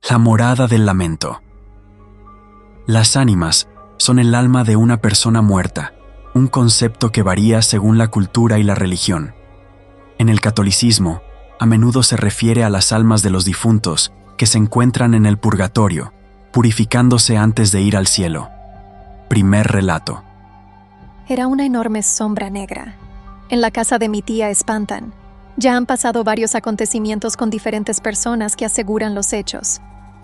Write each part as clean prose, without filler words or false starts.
La morada del lamento. Las ánimas son el alma de una persona muerta, un concepto que varía según la cultura y la religión. En el catolicismo, a menudo se refiere a las almas de los difuntos que se encuentran en el purgatorio, purificándose antes de ir al cielo. Primer relato. Era una enorme sombra negra. En la casa de mi tía espantan. Ya han pasado varios acontecimientos con diferentes personas que aseguran los hechos.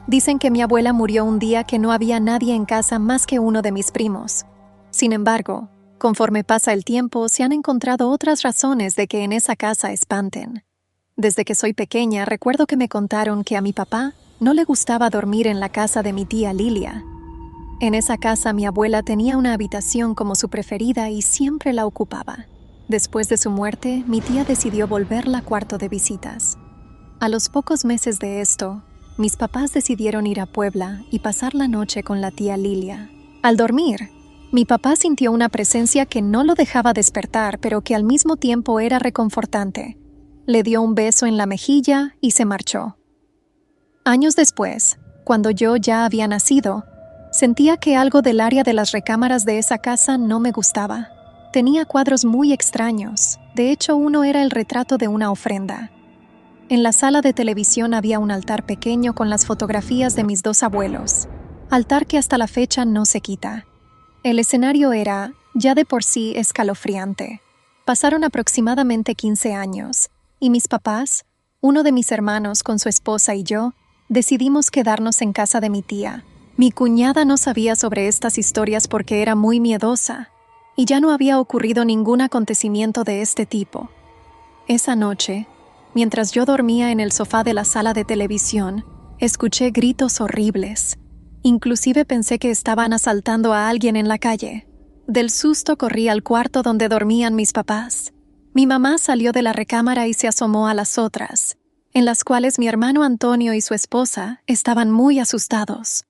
Dicen que mi abuela murió un día que no había nadie en casa más que uno de mis primos. Sin embargo, conforme pasa el tiempo, se han encontrado otras razones de que en esa casa espanten. Desde que soy pequeña, recuerdo que me contaron que a mi papá no le gustaba dormir en la casa de mi tía Lilia. En esa casa mi abuela tenía una habitación como su preferida y siempre la ocupaba. Después de su muerte, mi tía decidió volverla cuarto de visitas. A los pocos meses de esto, mis papás decidieron ir a Puebla y pasar la noche con la tía Lilia. Al dormir, mi papá sintió una presencia que no lo dejaba despertar, pero que al mismo tiempo era reconfortante. Le dio un beso en la mejilla y se marchó. Años después, cuando yo ya había nacido, sentía que algo del área de las recámaras de esa casa no me gustaba. Tenía cuadros muy extraños. De hecho, uno era el retrato de una ofrenda. En la sala de televisión había un altar pequeño con las fotografías de mis dos abuelos, altar que hasta la fecha no se quita. El escenario era, ya de por sí, escalofriante. Pasaron aproximadamente 15 años, y mis papás, uno de mis hermanos con su esposa y yo, decidimos quedarnos en casa de mi tía. Mi cuñada no sabía sobre estas historias porque era muy miedosa, y ya no había ocurrido ningún acontecimiento de este tipo. Esa noche, mientras yo dormía en el sofá de la sala de televisión, escuché gritos horribles. Inclusive pensé que estaban asaltando a alguien en la calle. Del susto corrí al cuarto donde dormían mis papás. Mi mamá salió de la recámara y se asomó a las otras, en las cuales mi hermano Antonio y su esposa estaban muy asustados.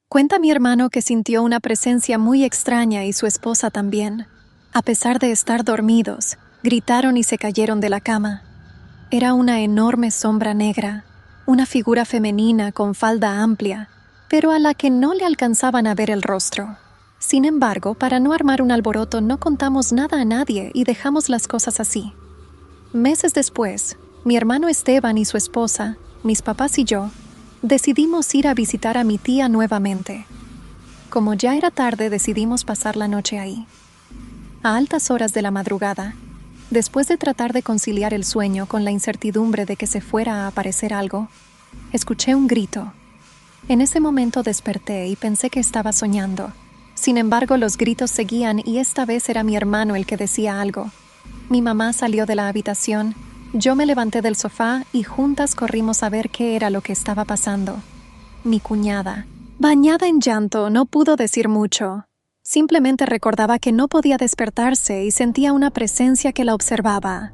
Cuenta mi hermano que sintió una presencia muy extraña y su esposa también. A pesar de estar dormidos, gritaron y se cayeron de la cama. Era una enorme sombra negra, una figura femenina con falda amplia, pero a la que no le alcanzaban a ver el rostro. Sin embargo, para no armar un alboroto, no contamos nada a nadie y dejamos las cosas así. Meses después, mi hermano Esteban y su esposa, mis papás y yo, decidimos ir a visitar a mi tía nuevamente. Como ya era tarde, decidimos pasar la noche ahí. A altas horas de la madrugada, después de tratar de conciliar el sueño con la incertidumbre de que se fuera a aparecer algo, escuché un grito. En ese momento desperté y pensé que estaba soñando. Sin embargo, los gritos seguían y esta vez era mi hermano el que decía algo. Mi mamá salió de la habitación, yo me levanté del sofá y juntas corrimos a ver qué era lo que estaba pasando. Mi cuñada, bañada en llanto, no pudo decir mucho. Simplemente recordaba que no podía despertarse y sentía una presencia que la observaba.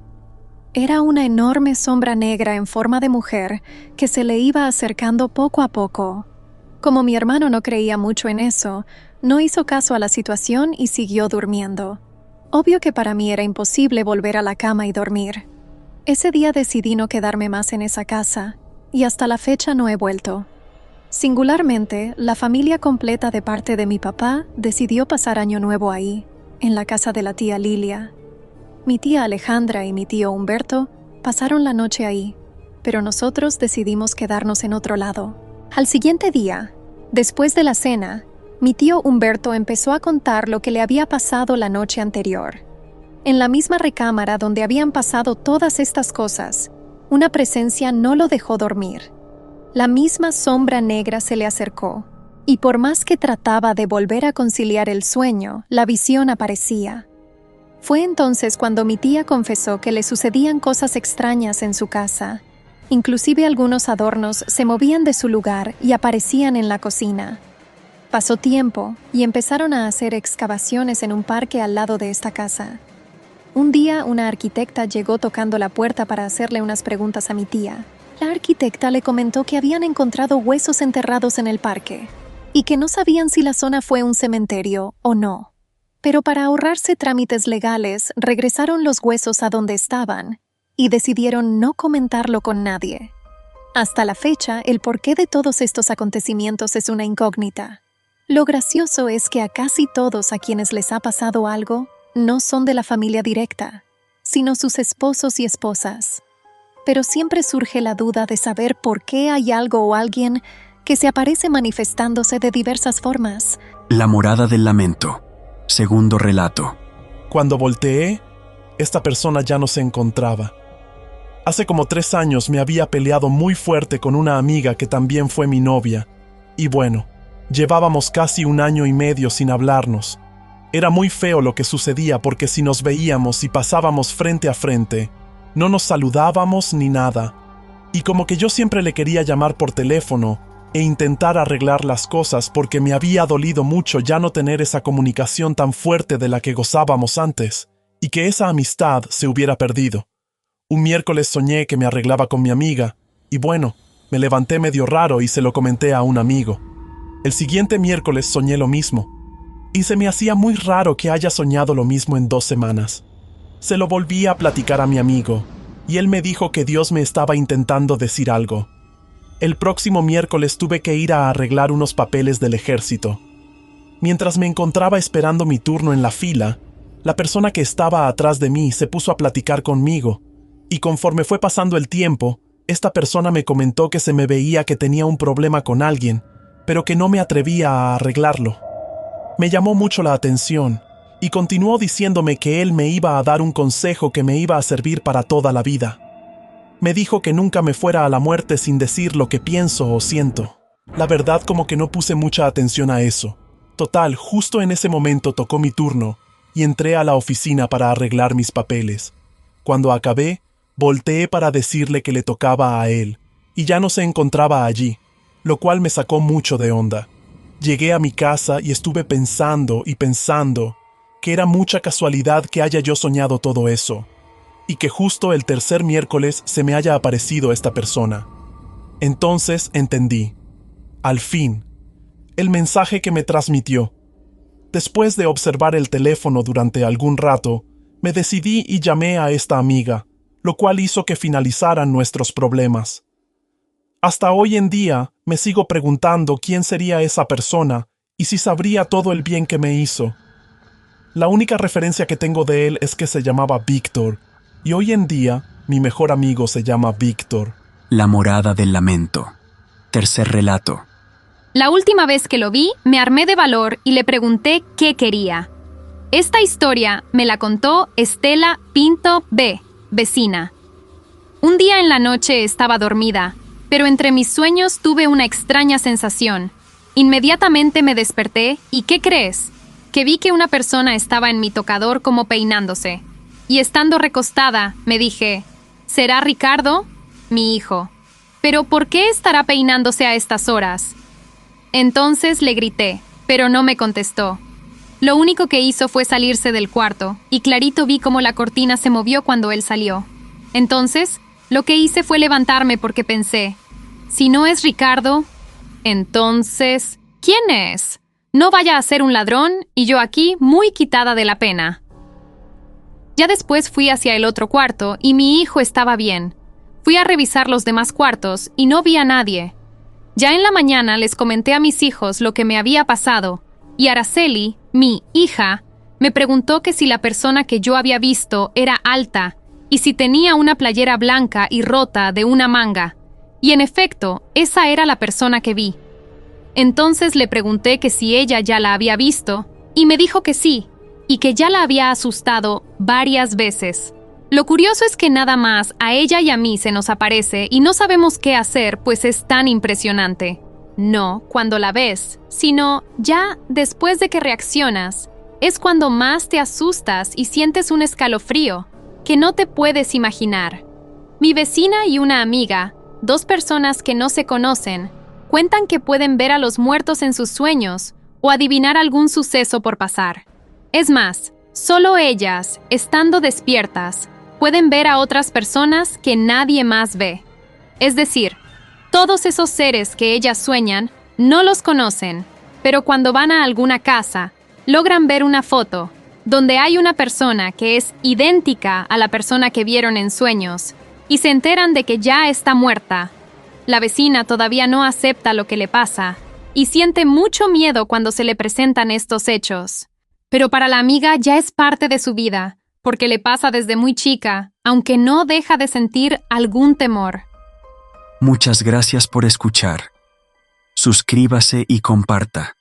Era una enorme sombra negra en forma de mujer que se le iba acercando poco a poco. Como mi hermano no creía mucho en eso, no hizo caso a la situación y siguió durmiendo. Obvio que para mí era imposible volver a la cama y dormir. Ese día decidí no quedarme más en esa casa, y hasta la fecha no he vuelto. Singularmente, la familia completa de parte de mi papá decidió pasar Año Nuevo ahí, en la casa de la tía Lilia. Mi tía Alejandra y mi tío Humberto pasaron la noche ahí, pero nosotros decidimos quedarnos en otro lado. Al siguiente día, después de la cena, mi tío Humberto empezó a contar lo que le había pasado la noche anterior. En la misma recámara donde habían pasado todas estas cosas, una presencia no lo dejó dormir. La misma sombra negra se le acercó, y por más que trataba de volver a conciliar el sueño, la visión aparecía. Fue entonces cuando mi tía confesó que le sucedían cosas extrañas en su casa. Inclusive algunos adornos se movían de su lugar y aparecían en la cocina. Pasó tiempo y empezaron a hacer excavaciones en un parque al lado de esta casa. Un día, una arquitecta llegó tocando la puerta para hacerle unas preguntas a mi tía. La arquitecta le comentó que habían encontrado huesos enterrados en el parque y que no sabían si la zona fue un cementerio o no. Pero para ahorrarse trámites legales, regresaron los huesos a donde estaban y decidieron no comentarlo con nadie. Hasta la fecha, el porqué de todos estos acontecimientos es una incógnita. Lo gracioso es que a casi todos a quienes les ha pasado algo no son de la familia directa, sino sus esposos y esposas. Pero siempre surge la duda de saber por qué hay algo o alguien que se aparece manifestándose de diversas formas. La morada del lamento. Segundo relato. Cuando volteé, esta persona ya no se encontraba. Hace como 3 años me había peleado muy fuerte con una amiga que también fue mi novia. Y bueno, llevábamos casi 1 año y medio sin hablarnos. Era muy feo lo que sucedía porque si nos veíamos y pasábamos frente a frente, no nos saludábamos ni nada. Y como que yo siempre le quería llamar por teléfono e intentar arreglar las cosas porque me había dolido mucho ya no tener esa comunicación tan fuerte de la que gozábamos antes, y que esa amistad se hubiera perdido. Un miércoles soñé que me arreglaba con mi amiga, y bueno, me levanté medio raro y se lo comenté a un amigo. El siguiente miércoles soñé lo mismo, y se me hacía muy raro que haya soñado lo mismo en 2 semanas. Se lo volví a platicar a mi amigo, y él me dijo que Dios me estaba intentando decir algo. El próximo miércoles tuve que ir a arreglar unos papeles del ejército. Mientras me encontraba esperando mi turno en la fila, la persona que estaba atrás de mí se puso a platicar conmigo, y conforme fue pasando el tiempo, esta persona me comentó que se me veía que tenía un problema con alguien, pero que no me atrevía a arreglarlo. Me llamó mucho la atención, y continuó diciéndome que él me iba a dar un consejo que me iba a servir para toda la vida. Me dijo que nunca me fuera a la muerte sin decir lo que pienso o siento. La verdad como que no puse mucha atención a eso. Total, justo en ese momento tocó mi turno, y entré a la oficina para arreglar mis papeles. Cuando acabé, volteé para decirle que le tocaba a él, y ya no se encontraba allí, lo cual me sacó mucho de onda. Llegué a mi casa y estuve pensando y pensando que era mucha casualidad que haya yo soñado todo eso, y que justo el tercer miércoles se me haya aparecido esta persona. Entonces entendí, al fin, el mensaje que me transmitió. Después de observar el teléfono durante algún rato, me decidí y llamé a esta amiga, lo cual hizo que finalizaran nuestros problemas. Hasta hoy en día me sigo preguntando quién sería esa persona y si sabría todo el bien que me hizo. La única referencia que tengo de él es que se llamaba Víctor, y hoy en día mi mejor amigo se llama Víctor. La morada del lamento. Tercer relato. La última vez que lo vi, me armé de valor y le pregunté qué quería. Esta historia me la contó Estela Pinto B., vecina. Un día en la noche estaba dormida, pero entre mis sueños tuve una extraña sensación. Inmediatamente me desperté y ¿qué crees? Que vi que una persona estaba en mi tocador como peinándose. Y estando recostada, me dije, ¿será Ricardo? Mi hijo. ¿Pero por qué estará peinándose a estas horas? Entonces le grité, pero no me contestó. Lo único que hizo fue salirse del cuarto, y clarito vi cómo la cortina se movió cuando él salió. Entonces, lo que hice fue levantarme porque pensé, si no es Ricardo, entonces, ¿quién es? No vaya a ser un ladrón, y yo aquí muy quitada de la pena. Ya después fui hacia el otro cuarto, y mi hijo estaba bien. Fui a revisar los demás cuartos, y no vi a nadie. Ya en la mañana les comenté a mis hijos lo que me había pasado, y Araceli, mi hija, me preguntó que si la persona que yo había visto era alta, y si tenía una playera blanca y rota de una manga. Y en efecto, esa era la persona que vi. Entonces le pregunté que si ella ya la había visto, y me dijo que sí, y que ya la había asustado varias veces. Lo curioso es que nada más a ella y a mí se nos aparece y no sabemos qué hacer, pues es tan impresionante. No cuando la ves, sino ya después de que reaccionas, es cuando más te asustas y sientes un escalofrío que no te puedes imaginar. Mi vecina y una amiga, 2 personas que no se conocen, cuentan que pueden ver a los muertos en sus sueños o adivinar algún suceso por pasar. Es más, solo ellas, estando despiertas, pueden ver a otras personas que nadie más ve. Es decir, todos esos seres que ellas sueñan no los conocen, pero cuando van a alguna casa, logran ver una foto donde hay una persona que es idéntica a la persona que vieron en sueños y se enteran de que ya está muerta. La vecina todavía no acepta lo que le pasa y siente mucho miedo cuando se le presentan estos hechos. Pero para la amiga ya es parte de su vida, porque le pasa desde muy chica, aunque no deja de sentir algún temor. Muchas gracias por escuchar. Suscríbase y comparta.